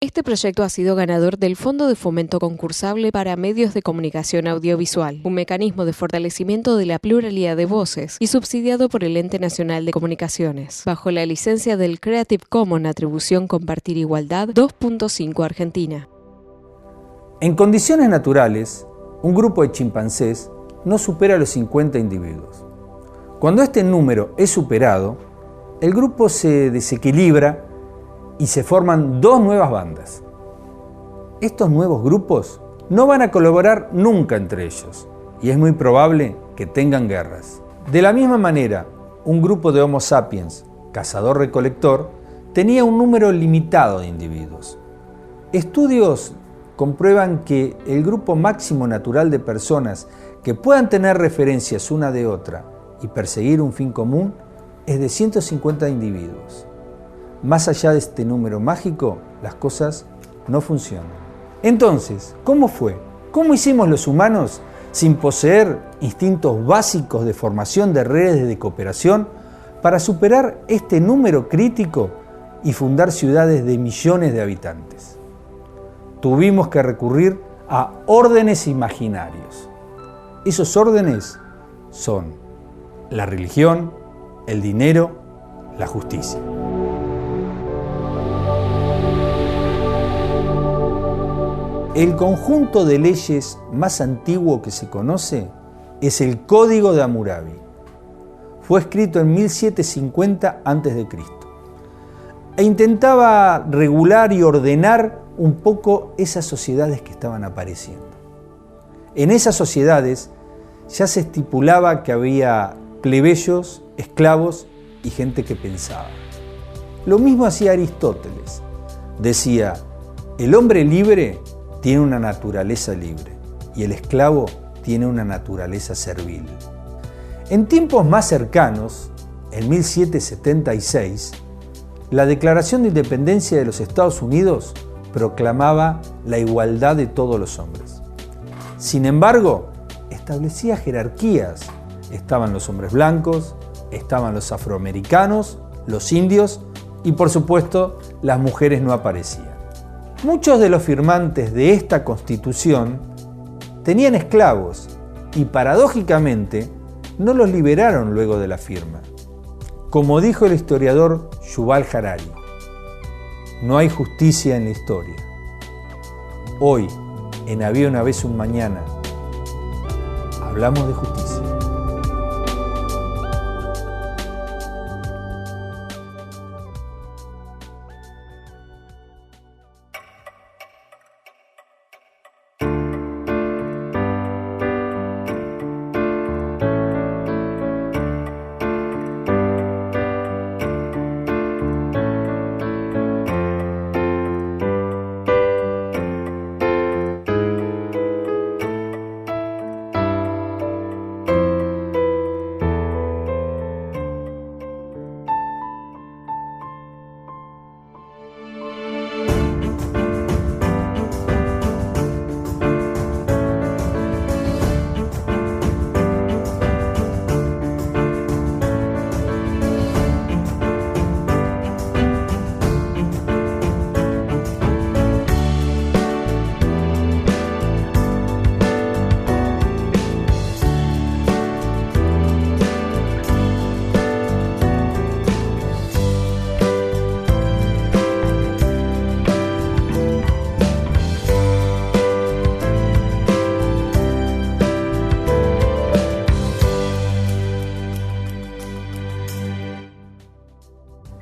Este proyecto ha sido ganador del Fondo de Fomento Concursable para Medios de Comunicación Audiovisual, un mecanismo de fortalecimiento de la pluralidad de voces y subsidiado por el Ente Nacional de Comunicaciones, bajo la licencia del Creative Commons Atribución Compartir Igualdad 2.5 Argentina. En condiciones naturales, un grupo de chimpancés no supera los 50 individuos. Cuando este número es superado, el grupo se desequilibra y se forman dos nuevas bandas. Estos nuevos grupos no van a colaborar nunca entre ellos y es muy probable que tengan guerras. De la misma manera, un grupo de Homo sapiens, cazador-recolector, tenía un número limitado de individuos. Estudios comprueban que el grupo máximo natural de personas que puedan tener referencias una de otra y perseguir un fin común es de 150 individuos. Más allá de este número mágico, las cosas no funcionan. Entonces, ¿cómo fue? ¿Cómo hicimos los humanos, sin poseer instintos básicos de formación de redes de cooperación, para superar este número crítico y fundar ciudades de millones de habitantes? Tuvimos que recurrir a órdenes imaginarios. Esos órdenes son la religión, el dinero, la justicia. El conjunto de leyes más antiguo que se conoce es el Código de Hammurabi. Fue escrito en 1750 a.C. e intentaba regular y ordenar un poco esas sociedades que estaban apareciendo. En esas sociedades ya se estipulaba que había plebeyos, esclavos y gente que pensaba. Lo mismo hacía Aristóteles. Decía, el hombre libre tiene una naturaleza libre y el esclavo tiene una naturaleza servil. En tiempos más cercanos, en 1776, la Declaración de Independencia de los Estados Unidos proclamaba la igualdad de todos los hombres. Sin embargo, establecía jerarquías. Estaban los hombres blancos, estaban los afroamericanos, los indios y, por supuesto, las mujeres no aparecían. Muchos de los firmantes de esta Constitución tenían esclavos y, paradójicamente, no los liberaron luego de la firma. Como dijo el historiador Yuval Harari, no hay justicia en la historia. Hoy, en Había una vez un mañana, hablamos de justicia.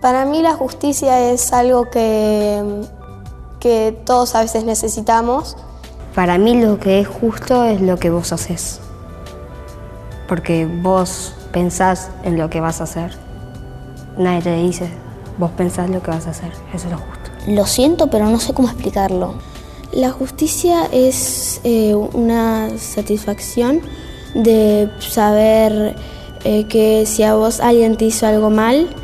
Para mí la justicia es algo que todos a veces necesitamos. Para mí lo que es justo es lo que vos haces. Porque vos pensás en lo que vas a hacer. Nadie te dice, vos pensás lo que vas a hacer. Eso es lo justo. Lo siento, pero no sé cómo explicarlo. La justicia es una satisfacción de saber que si a vos alguien te hizo algo mal,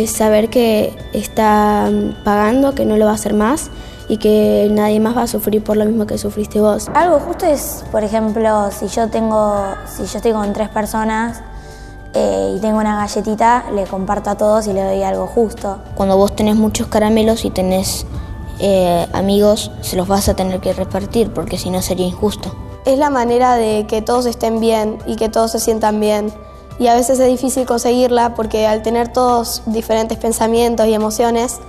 saber que está pagando, que no lo va a hacer más y que nadie más va a sufrir por lo mismo que sufriste vos. Algo justo es, por ejemplo, si yo estoy con 3 personas y tengo una galletita, le comparto a todos y le doy algo justo. Cuando vos tenés muchos caramelos y tenés amigos se los vas a tener que repartir, porque si no sería injusto. Es la manera de que todos estén bien y que todos se sientan bien. Y a veces es difícil conseguirla porque al tener todos diferentes pensamientos y emociones,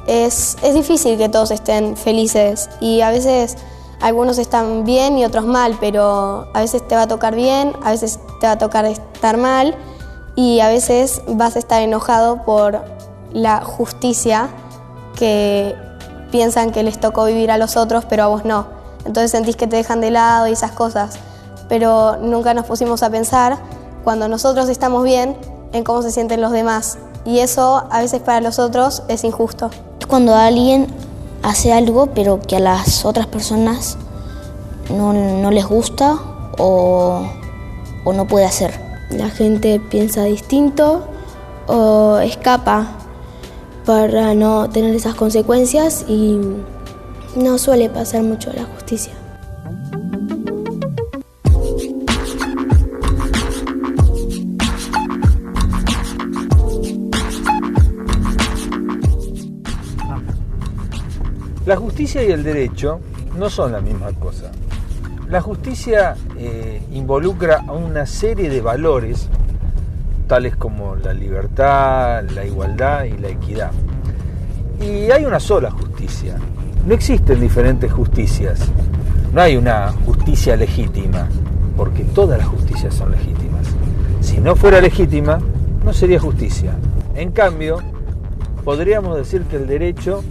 es difícil que todos estén felices. Y a veces algunos están bien y otros mal, pero a veces te va a tocar bien, a veces te va a tocar estar mal y a veces vas a estar enojado por la justicia que piensan que les tocó vivir a los otros, pero a vos no. Entonces sentís que te dejan de lado y esas cosas. Pero nunca nos pusimos a pensar, cuando nosotros estamos bien, en cómo se sienten los demás. Y eso a veces para los otros es injusto. Es cuando alguien hace algo, pero que a las otras personas no les gusta o no puede hacer. La gente piensa distinto o escapa para no tener esas consecuencias y no suele pasar mucho la justicia. La justicia y el derecho no son la misma cosa. La justicia involucra a una serie de valores, tales como la libertad, la igualdad y la equidad. Y hay una sola justicia. No existen diferentes justicias. No hay una justicia legítima, porque todas las justicias son legítimas. Si no fuera legítima, no sería justicia. En cambio, podríamos decir que el derecho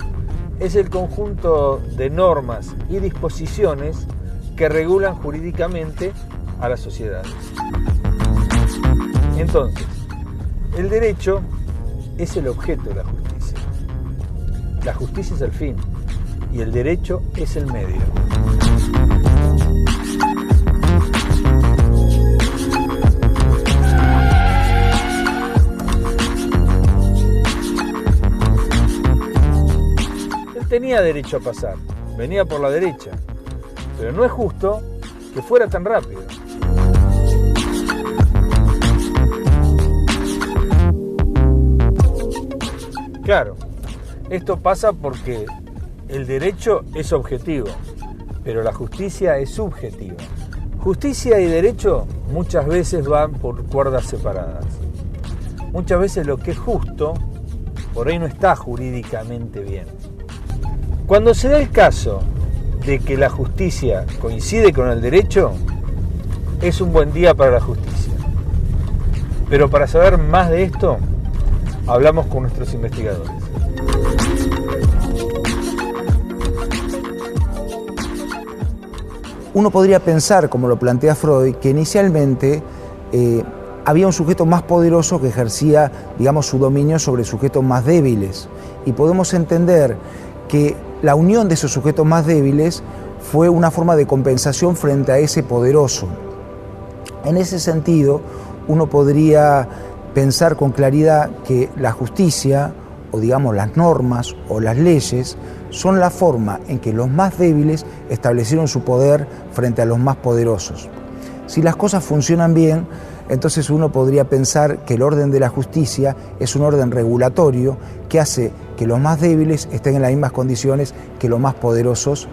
es el conjunto de normas y disposiciones que regulan jurídicamente a las sociedades. Entonces, el derecho es el objeto de la justicia. La justicia es el fin y el derecho es el medio. Él tenía derecho a pasar, venía por la derecha, pero no es justo que fuera tan rápido. Claro, esto pasa porque el derecho es objetivo, pero la justicia es subjetiva. Justicia y derecho muchas veces van por cuerdas separadas. Muchas veces lo que es justo, por ahí no está jurídicamente bien. Cuando se da el caso de que la justicia coincide con el derecho, es un buen día para la justicia. Pero para saber más de esto, hablamos con nuestros investigadores. Uno podría pensar, como lo plantea Freud, que inicialmente había un sujeto más poderoso que ejercía, digamos, su dominio sobre sujetos más débiles. Y podemos entender que la unión de esos sujetos más débiles fue una forma de compensación frente a ese poderoso. En ese sentido, uno podría pensar con claridad que la justicia, o digamos las normas o las leyes, son la forma en que los más débiles establecieron su poder frente a los más poderosos. Si las cosas funcionan bien, entonces uno podría pensar que el orden de la justicia es un orden regulatorio que hace que los más débiles estén en las mismas condiciones que los más poderosos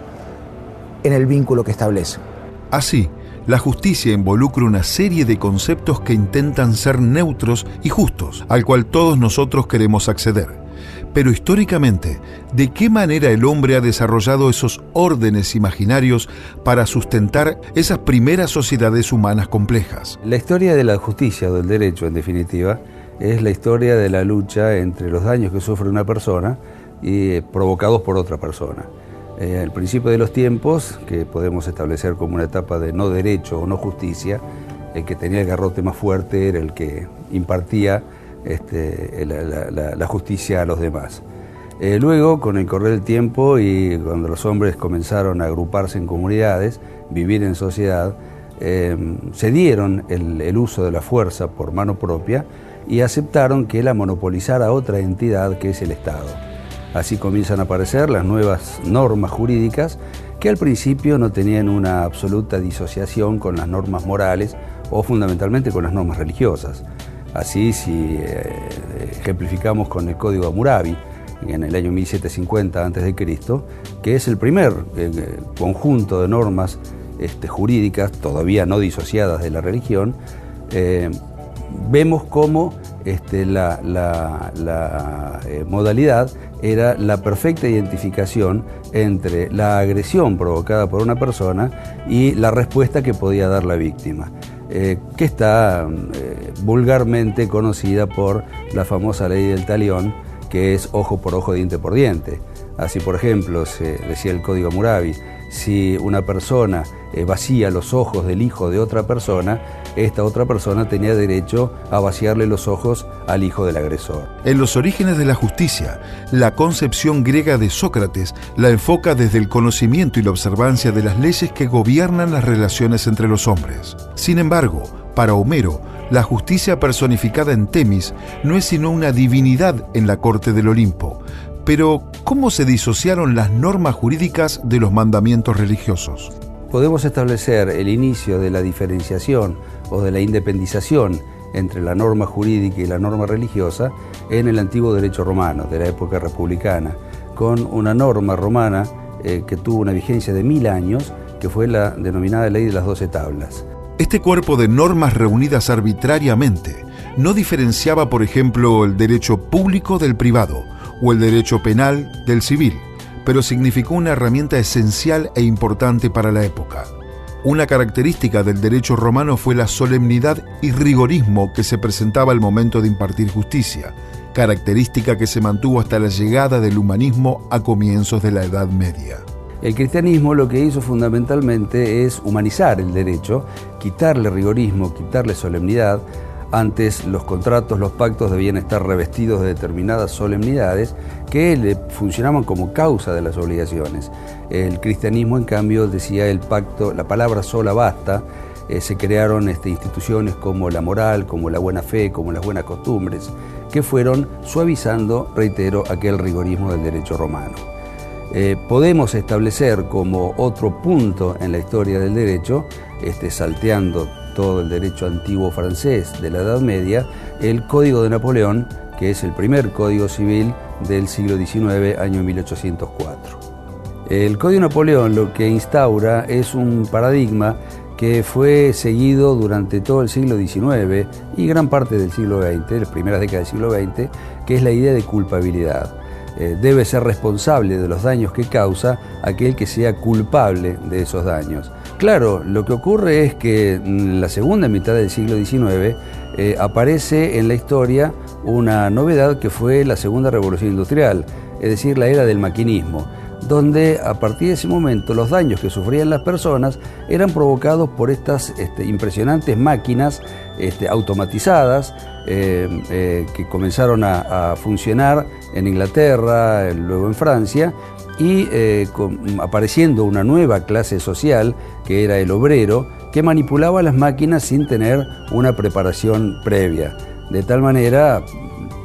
en el vínculo que establecen. Así, la justicia involucra una serie de conceptos que intentan ser neutros y justos, al cual todos nosotros queremos acceder. Pero históricamente, ¿de qué manera el hombre ha desarrollado esos órdenes imaginarios para sustentar esas primeras sociedades humanas complejas? La historia de la justicia o del derecho, en definitiva, es la historia de la lucha entre los daños que sufre una persona y provocados por otra persona. Al principio de los tiempos, que podemos establecer como una etapa de no derecho o no justicia, el que tenía el garrote más fuerte era el que impartía la justicia a los demás. Luego, con el correr del tiempo y cuando los hombres comenzaron a agruparse en comunidades, vivir en sociedad, cedieron el uso de la fuerza por mano propia y aceptaron que la monopolizara otra entidad que es el Estado. Así comienzan a aparecer las nuevas normas jurídicas que al principio no tenían una absoluta disociación con las normas morales o fundamentalmente con las normas religiosas. Así, si ejemplificamos con el Código Hammurabi, en el año 1750 a.C., que es el primer conjunto de normas jurídicas, todavía no disociadas de la religión. Vemos cómo la modalidad era la perfecta identificación entre la agresión provocada por una persona y la respuesta que podía dar la víctima, que está vulgarmente conocida por la famosa ley del talión, que es ojo por ojo, diente por diente. Así, por ejemplo, se decía el Código Hammurabi: si una persona vacía los ojos del hijo de otra persona, esta otra persona tenía derecho a vaciarle los ojos al hijo del agresor. En los orígenes de la justicia, la concepción griega de Sócrates la enfoca desde el conocimiento y la observancia de las leyes que gobiernan las relaciones entre los hombres. Sin embargo, para Homero, la justicia personificada en Temis no es sino una divinidad en la corte del Olimpo. Pero, ¿cómo se disociaron las normas jurídicas de los mandamientos religiosos? Podemos establecer el inicio de la diferenciación o de la independización entre la norma jurídica y la norma religiosa en el antiguo derecho romano, de la época republicana, con una norma romana que tuvo una vigencia de 1000 años, que fue la denominada Ley de las 12 Tablas. Este cuerpo de normas reunidas arbitrariamente no diferenciaba, por ejemplo, el derecho público del privado o el derecho penal del civil, pero significó una herramienta esencial e importante para la época. Una característica del derecho romano fue la solemnidad y rigorismo que se presentaba al momento de impartir justicia, característica que se mantuvo hasta la llegada del humanismo a comienzos de la Edad Media. El cristianismo lo que hizo fundamentalmente es humanizar el derecho, quitarle rigorismo, quitarle solemnidad. Antes los contratos, los pactos debían estar revestidos de determinadas solemnidades que le funcionaban como causa de las obligaciones. El cristianismo, en cambio, decía el pacto, la palabra sola basta. Se crearon instituciones como la moral, como la buena fe, como las buenas costumbres, que fueron suavizando, reitero, aquel rigorismo del derecho romano. Podemos establecer como otro punto en la historia del derecho, salteando todo el derecho antiguo francés de la Edad Media, el Código de Napoleón, que es el primer código civil del siglo XIX, año 1804. El Código de Napoleón lo que instaura es un paradigma que fue seguido durante todo el siglo XIX y gran parte del siglo XX, las primeras décadas del siglo XX, que es la idea de culpabilidad. Debe ser responsable de los daños que causa aquel que sea culpable de esos daños. Claro, lo que ocurre es que en la segunda mitad del siglo XIX aparece en la historia una novedad que fue la segunda revolución industrial, es decir, la era del maquinismo, donde a partir de ese momento los daños que sufrían las personas eran provocados por estas impresionantes máquinas automatizadas que comenzaron a funcionar en Inglaterra, luego en Francia, y apareciendo una nueva clase social que era el obrero, que manipulaba las máquinas sin tener una preparación previa. De tal manera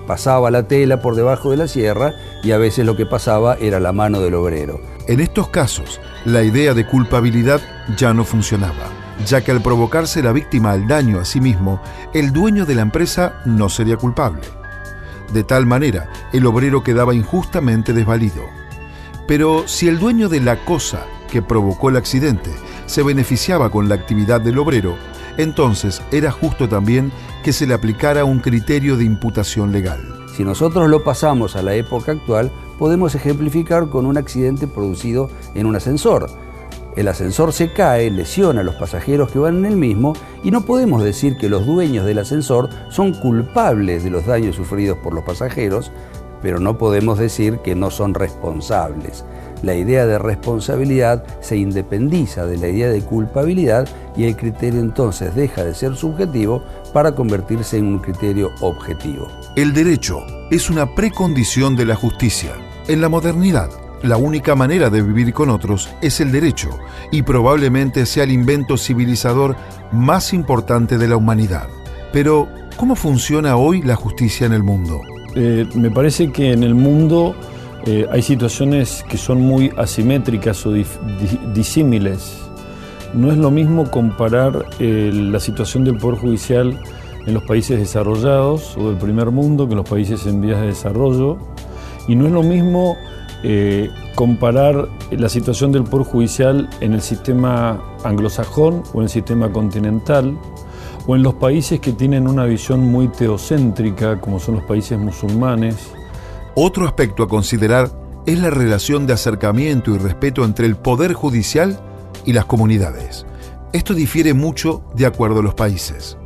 pasaba la tela por debajo de la sierra y a veces lo que pasaba era la mano del obrero. En estos casos, la idea de culpabilidad ya no funcionaba, ya que al provocarse la víctima el daño a sí mismo, el dueño de la empresa no sería culpable. De tal manera, el obrero quedaba injustamente desvalido. Pero si el dueño de la cosa que provocó el accidente se beneficiaba con la actividad del obrero, entonces era justo también que se le aplicara un criterio de imputación legal. Si nosotros lo pasamos a la época actual, podemos ejemplificar con un accidente producido en un ascensor. El ascensor se cae, lesiona a los pasajeros que van en el mismo y no podemos decir que los dueños del ascensor son culpables de los daños sufridos por los pasajeros, pero no podemos decir que no son responsables. La idea de responsabilidad se independiza de la idea de culpabilidad y el criterio entonces deja de ser subjetivo para convertirse en un criterio objetivo. El derecho es una precondición de la justicia. En la modernidad, la única manera de vivir con otros es el derecho y probablemente sea el invento civilizador más importante de la humanidad. Pero, ¿cómo funciona hoy la justicia en el mundo? Me parece que en el mundo hay situaciones que son muy asimétricas o disímiles. No es lo mismo comparar la situación del Poder Judicial en los países desarrollados o del primer mundo que en los países en vías de desarrollo. Y no es lo mismo comparar la situación del Poder Judicial en el sistema anglosajón o en el sistema continental, o en los países que tienen una visión muy teocéntrica, como son los países musulmanes. Otro aspecto a considerar es la relación de acercamiento y respeto entre el Poder Judicial y las comunidades. Esto difiere mucho de acuerdo a los países.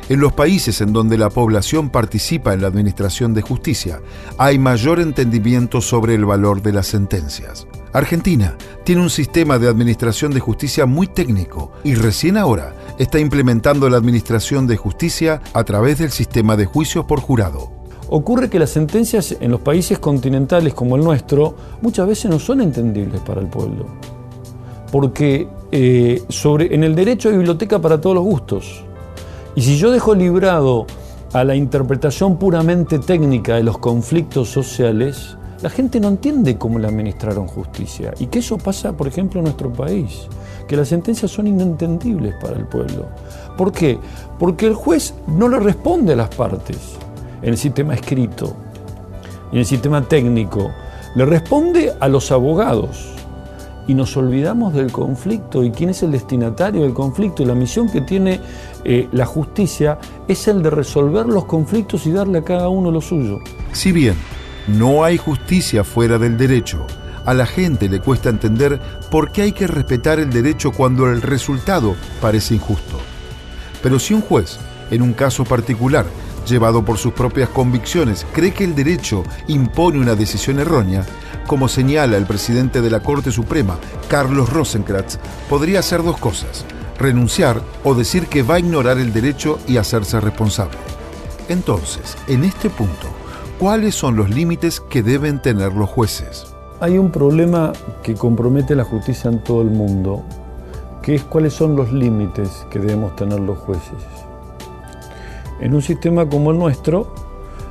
En los países en donde la población participa en la administración de justicia, hay mayor entendimiento sobre el valor de las sentencias. Argentina tiene un sistema de administración de justicia muy técnico y recién ahora está implementando la administración de justicia a través del sistema de juicios por jurado. Ocurre que las sentencias en los países continentales como el nuestro muchas veces no son entendibles para el pueblo, porque en el derecho hay biblioteca para todos los gustos. Y si yo dejo librado a la interpretación puramente técnica de los conflictos sociales, la gente no entiende cómo le administraron justicia. Y que eso pasa, por ejemplo, en nuestro país, que las sentencias son inentendibles para el pueblo. ¿Por qué? Porque el juez no le responde a las partes en el sistema escrito y en el sistema técnico, le responde a los abogados. Y nos olvidamos del conflicto y quién es el destinatario del conflicto. Y la misión que tiene la justicia es el de resolver los conflictos y darle a cada uno lo suyo. Si bien no hay justicia fuera del derecho, a la gente le cuesta entender por qué hay que respetar el derecho cuando el resultado parece injusto. Pero si un juez, en un caso particular, llevado por sus propias convicciones, cree que el derecho impone una decisión errónea, como señala el presidente de la Corte Suprema, Carlos Rosenkrantz, podría hacer dos cosas: renunciar o decir que va a ignorar el derecho y hacerse responsable. Entonces, en este punto, ¿cuáles son los límites que deben tener los jueces? Hay un problema que compromete la justicia en todo el mundo, que es cuáles son los límites que debemos tener los jueces. En un sistema como el nuestro,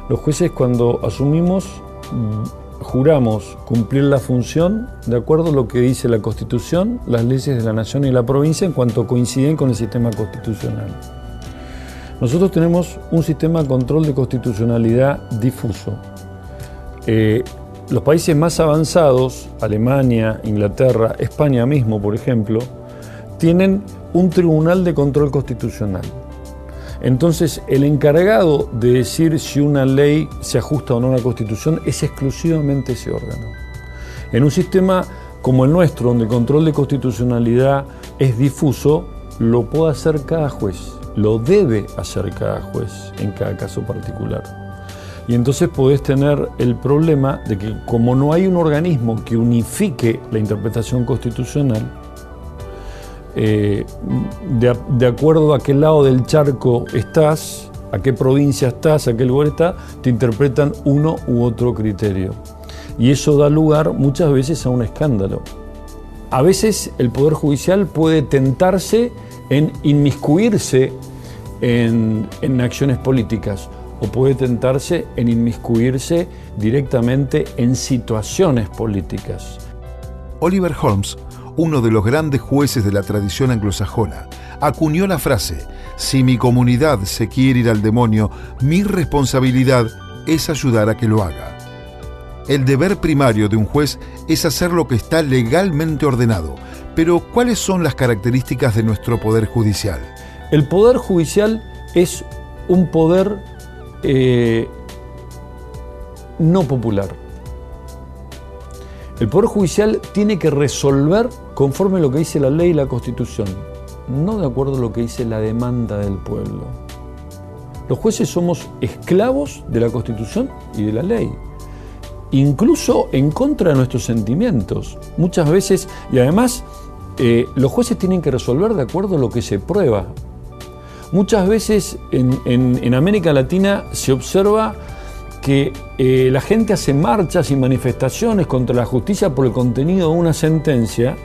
los jueces, cuando asumimos, juramos cumplir la función de acuerdo a lo que dice la Constitución, las leyes de la Nación y la provincia en cuanto coinciden con el sistema constitucional. Nosotros tenemos un sistema de control de constitucionalidad difuso. Los países más avanzados, Alemania, Inglaterra, España mismo, por ejemplo, tienen un tribunal de control constitucional. Entonces, el encargado de decir si una ley se ajusta o no a la Constitución es exclusivamente ese órgano. En un sistema como el nuestro, donde el control de constitucionalidad es difuso, lo puede hacer cada juez, lo debe hacer cada juez en cada caso particular. Y entonces podés tener el problema de que, como no hay un organismo que unifique la interpretación constitucional, de acuerdo a qué lado del charco estás, a qué provincia estás, a qué lugar estás, te interpretan uno u otro criterio. Y eso da lugar muchas veces a un escándalo. A veces el Poder Judicial puede tentarse en inmiscuirse en acciones políticas, o puede tentarse en inmiscuirse directamente en situaciones políticas. Oliver Holmes, uno de los grandes jueces de la tradición anglosajona, acuñó la frase: si mi comunidad se quiere ir al demonio, mi responsabilidad es ayudar a que lo haga. El deber primario de un juez es hacer lo que está legalmente ordenado. Pero, ¿cuáles son las características de nuestro Poder Judicial? El Poder Judicial es un poder no popular. El Poder Judicial tiene que resolver conforme a lo que dice la ley y la Constitución, no de acuerdo a lo que dice la demanda del pueblo. Los jueces somos esclavos de la Constitución y de la ley, incluso en contra de nuestros sentimientos, muchas veces, y además los jueces tienen que resolver de acuerdo a lo que se prueba. Muchas veces en América Latina se observa que la gente hace marchas y manifestaciones contra la justicia por el contenido de una sentencia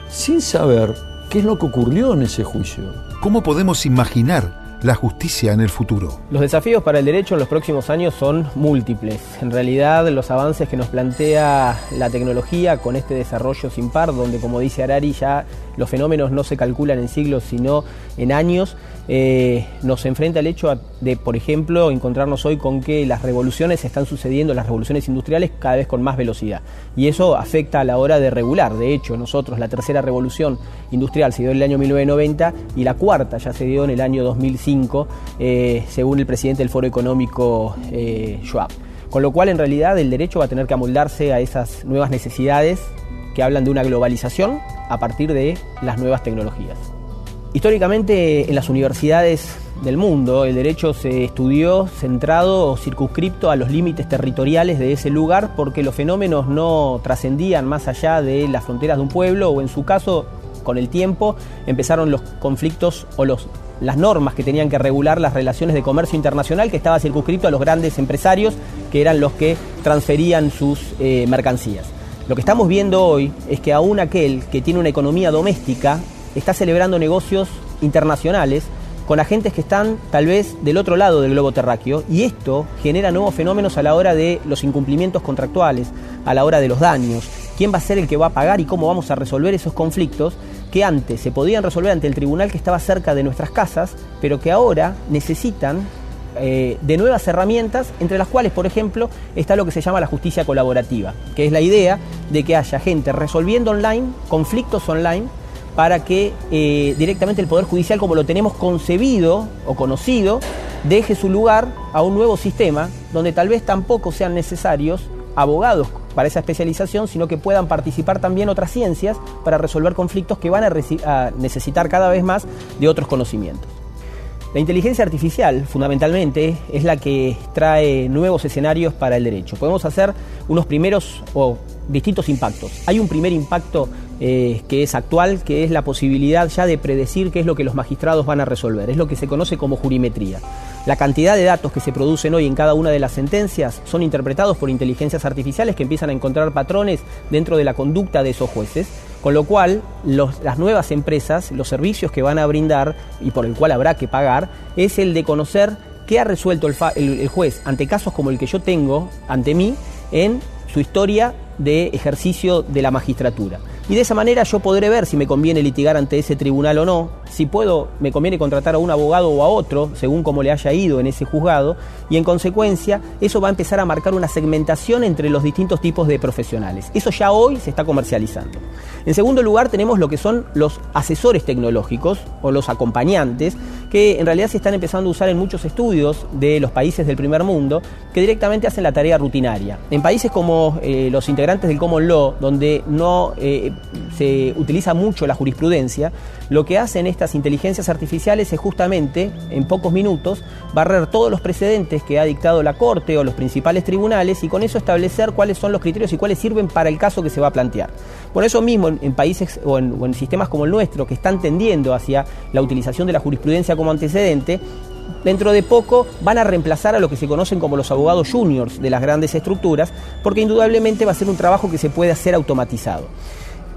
sin saber qué es lo que ocurrió en ese juicio. ¿Cómo podemos imaginar la justicia en el futuro? Los desafíos para el derecho en los próximos años son múltiples. En realidad, los avances que nos plantea la tecnología con este desarrollo sin par, donde, como dice Harari, ya los fenómenos no se calculan en siglos, sino en años, nos enfrenta al hecho de, por ejemplo, encontrarnos hoy con que las revoluciones están sucediendo, las revoluciones industriales, cada vez con más velocidad. Y eso afecta a la hora de regular. De hecho, nosotros, la tercera revolución industrial se dio en el año 1990 y la cuarta ya se dio en el año 2005, según el presidente del Foro Económico, Schwab. Con lo cual, en realidad, el derecho va a tener que amoldarse a esas nuevas necesidades que hablan de una globalización a partir de las nuevas tecnologías. Históricamente, en las universidades del mundo, el derecho se estudió centrado o circunscripto a los límites territoriales de ese lugar, porque los fenómenos no trascendían más allá de las fronteras de un pueblo, o en su caso, con el tiempo, empezaron los conflictos o las normas que tenían que regular las relaciones de comercio internacional, que estaba circunscrito a los grandes empresarios, que eran los que transferían sus mercancías. Lo que estamos viendo hoy es que aún aquel que tiene una economía doméstica está celebrando negocios internacionales con agentes que están tal vez del otro lado del globo terráqueo, y esto genera nuevos fenómenos a la hora de los incumplimientos contractuales, a la hora de los daños, quién va a ser el que va a pagar y cómo vamos a resolver esos conflictos que antes se podían resolver ante el tribunal que estaba cerca de nuestras casas, pero que ahora necesitan de nuevas herramientas, entre las cuales, por ejemplo, está lo que se llama la justicia colaborativa, que es la idea de que haya gente resolviendo online, conflictos online, para que directamente el Poder Judicial, como lo tenemos concebido o conocido, deje su lugar a un nuevo sistema donde tal vez tampoco sean necesarios abogados para esa especialización, sino que puedan participar también otras ciencias para resolver conflictos que van a necesitar cada vez más de otros conocimientos. La inteligencia artificial, fundamentalmente, es la que trae nuevos escenarios para el derecho. Podemos hacer unos primeros o distintos impactos. Hay un primer impacto que es actual, que es la posibilidad ya de predecir qué es lo que los magistrados van a resolver. Es lo que se conoce como jurimetría. La cantidad de datos que se producen hoy en cada una de las sentencias son interpretados por inteligencias artificiales que empiezan a encontrar patrones dentro de la conducta de esos jueces, con lo cual las nuevas empresas, los servicios que van a brindar y por el cual habrá que pagar, es el de conocer qué ha resuelto el juez ante casos como el que yo tengo ante mí en su historia de ejercicio de la magistratura. Y de esa manera yo podré ver si me conviene litigar ante ese tribunal o no, si me conviene contratar a un abogado o a otro, según cómo le haya ido en ese juzgado, y en consecuencia eso va a empezar a marcar una segmentación entre los distintos tipos de profesionales. Eso ya hoy se está comercializando. En segundo lugar, tenemos lo que son los asesores tecnológicos o los acompañantes, que en realidad se están empezando a usar en muchos estudios de los países del primer mundo, que directamente hacen la tarea rutinaria. En países como los integrantes del Common Law, donde no se utiliza mucho la jurisprudencia, lo que hacen estas inteligencias artificiales es justamente, en pocos minutos, barrer todos los precedentes que ha dictado la Corte o los principales tribunales, y con eso establecer cuáles son los criterios y cuáles sirven para el caso que se va a plantear. Por eso mismo, en países o en sistemas como el nuestro, que están tendiendo hacia la utilización de la jurisprudencia como antecedente, dentro de poco van a reemplazar a lo que se conocen como los abogados juniors de las grandes estructuras, porque indudablemente va a ser un trabajo que se puede hacer automatizado.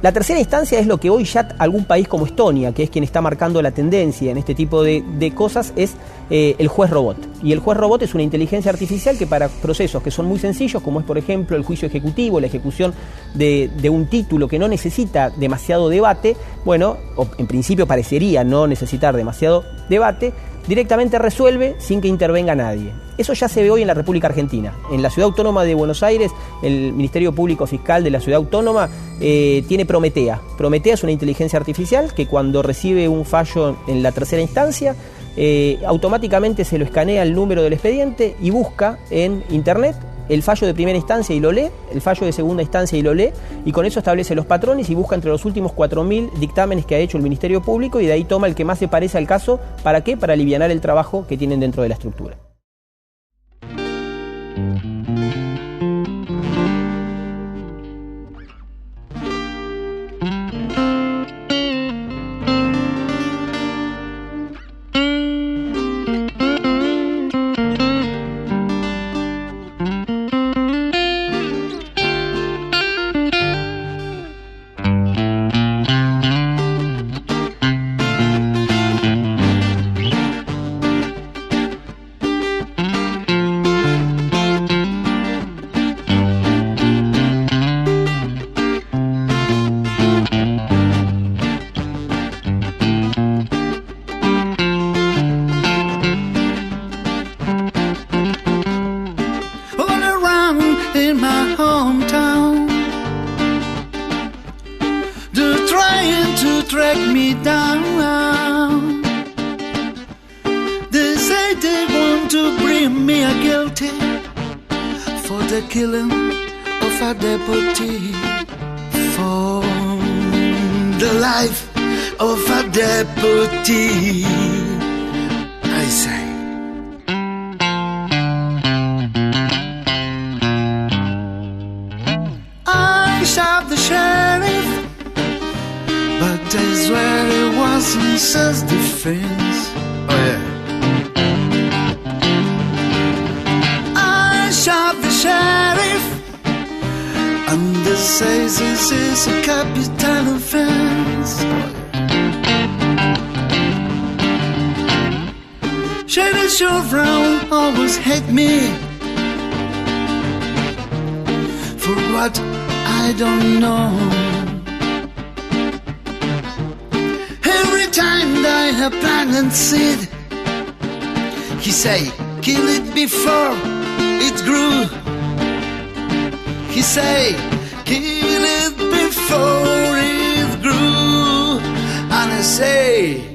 La tercera instancia es lo que hoy ya algún país como Estonia, que es quien está marcando la tendencia en este tipo de cosas, es el juez robot. Y el juez robot es una inteligencia artificial que para procesos que son muy sencillos, como es por ejemplo el juicio ejecutivo, la ejecución de un título que no necesita demasiado debate, bueno, o en principio parecería no necesitar demasiado debate, directamente resuelve sin que intervenga nadie. Eso ya se ve hoy en la República Argentina. En la Ciudad Autónoma de Buenos Aires, el Ministerio Público Fiscal de la Ciudad Autónoma tiene Prometea. Prometea es una inteligencia artificial que cuando recibe un fallo en la tercera instancia, automáticamente se lo escanea el número del expediente y busca en Internet el fallo de primera instancia y lo lee, el fallo de segunda instancia y lo lee, y con eso establece los patrones y busca entre los últimos 4.000 dictámenes que ha hecho el Ministerio Público, y de ahí toma el que más se parece al caso. ¿Para qué? Para alivianar el trabajo que tienen dentro de la estructura. to track me down. They say they want to bring me a guilty for the killing of a deputy, for the life of a deputy. I say, I shot the sheriff, but I swear it wasn't self-defense. Oh yeah. I shot the sheriff, and they say this is a capital offense. Sheriff Brown always hate me for what I don't know. Every time I have planted seed, he say, kill it before it grew. He say, kill it before it grew. And I say,